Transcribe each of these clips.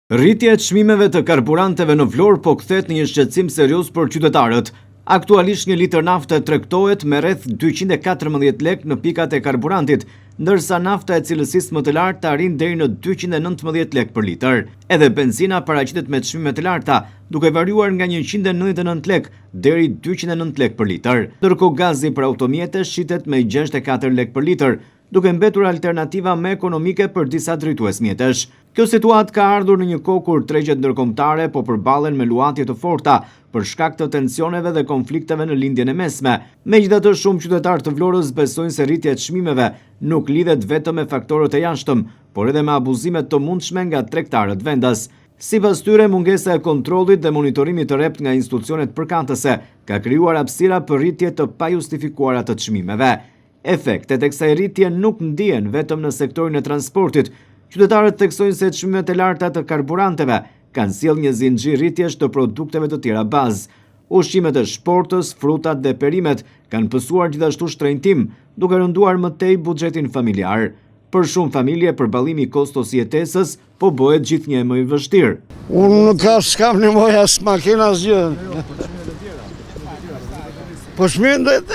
Rritja e çmimeve të karburanteve në Vlorë po kthehet në një shqetësim serioz për qytetarët. Aktualisht 1 litër nafte tregtohet me rreth 214 lekë në pikat e karburantit, ndërsa nafta e cilësisë më të lartë arrin deri në 219 lekë për litër. Edhe benzina paraqitet me çmime të larta, duke variuar nga 199 lekë deri 209 lekë për litër. Ndërkohë gazi për automjete shitet me 64 lekë për litër, duke mbetur alternativa më ekonomike për disa drejtues mjetesh. Kjo situatë ka ardhur në një kohë kur tregjet ndërkombëtare po përballen me luantje të forta për shkak të tensioneve dhe konflikteve në lindjen e mesme. Megjithatë, shumë qytetarë të Vlorës besojnë se rritja e çmimeve nuk lidhet vetëm me faktorët e jashtëm, por edhe me abuzime të mundshme nga tregtarët vendas. Sipas tyre, mungesa e kontrollit dhe monitorimit të rrept nga institucionet përkatëse ka krijuar hapësira për rritje të pajustifikuara të çmimeve. Efektet e kësaj rritje nuk ndihen vetëm në sektorin e transportit. Qytetarët theksojnë se çmimet e larta të karburanteve kanë sjellë një zinxhir rritjesh të produkteve të tjera bazë. Ushqimet e shportës, frutat dhe perimet kanë pësuar gjithashtu shtrenjtim, duke rënduar më tej buxhetin familjar. Për shumë familje, përballimi i kostos jetesës po bëhet gjithnjë më i vështirë. Unë nuk s'kam nevojë as makinë asgjë. Po shmendët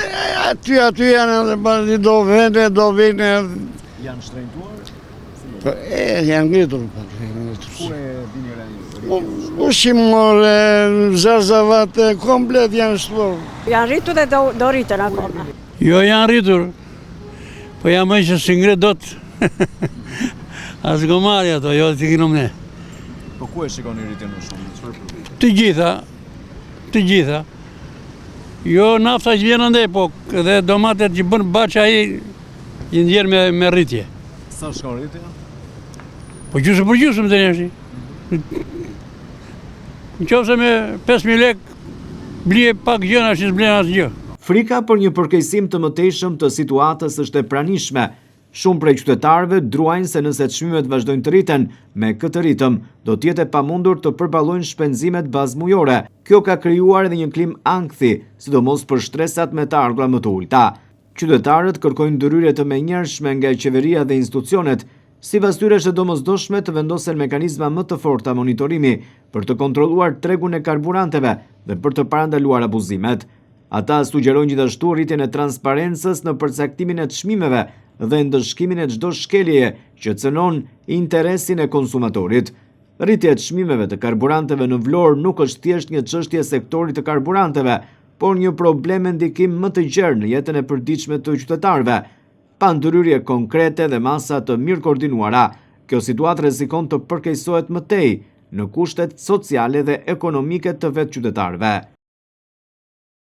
aty janë do vende, do vine. Janë shtrenjtuar? Janë ngritur. Ku e dini rënë? Ushqimore, zarzavat, komplet janë shtuar. Janë rritur dhe do rritën akoma. Jo, janë rritur, po jam që si ngre dot. As gomari ato, jo t'i kinom ne. Po ku e shikoni rritjen më shumë? Të gjitha. Jo nafta që vjen ndaj, po edhe domatet që bën baç ai i ndjer me rritje. Sa shkon rritja? Po gjysmë për gjysmë të njeshi. Në qofse me 5.000 lekë blije pak gjëna që s'blen asgjë. Frika për një përkeqësim të mëtejshëm të situatës është e pranishme. Shumë prej qytetarëve druajnë se nëse çmimet vazhdojnë të rriten me këtë ritëm, do të jetë e pamundur të përballojnë shpenzimet bazmujore. Kjo ka krijuar edhe një klim ankthi, sidomos për shtresat me të ardhura më të ulta. Qytetarët kërkojnë ndërhyrje të menjëhershme nga qeveria dhe institucionet. Sipas tyre është e domosdoshme të vendosen mekanizma më të forta monitorimi për të kontrolluar tregun e karburanteve dhe për të parandaluar abuzimet. Ata sugjerojnë gjithashtu rritjen e transparencës në përcaktimin e çmimeve dhe ndëshkimin e çdo shkeljeje që cënon interesin e konsumatorit. Rritja e çmimeve të karburanteve në Vlorë nuk është thjesht një çështje e sektorit të karburanteve, por një problem me ndikim më të gjerë në jetën e përditshme të qytetarëve. Pa ndërhyrje konkrete dhe masa të mirë koordinuara, kjo situatë rrezikon të përkeqësohet më tej në kushtet sociale dhe ekonomike të vetë qytetarëve.